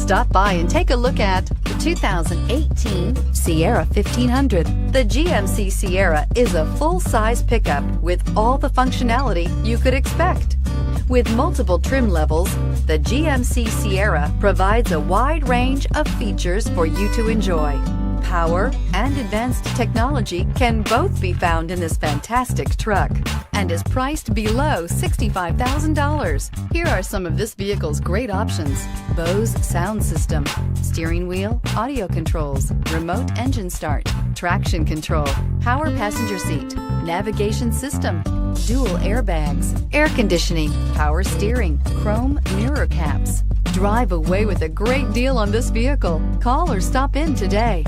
Stop by and take a look at the 2018 Sierra 1500. The GMC Sierra is a full-size pickup with all the functionality you could expect. With multiple trim levels, the GMC Sierra provides a wide range of features for you to enjoy. Power and advanced technology can both be found in this fantastic truck and is priced below $65,000. Here are some of this vehicle's great options: Bose sound system, steering wheel audio controls, remote engine start, traction control, power passenger seat, navigation system, dual airbags, air conditioning, power steering, chrome mirror caps. Drive away with a great deal on this vehicle. Call or stop in today.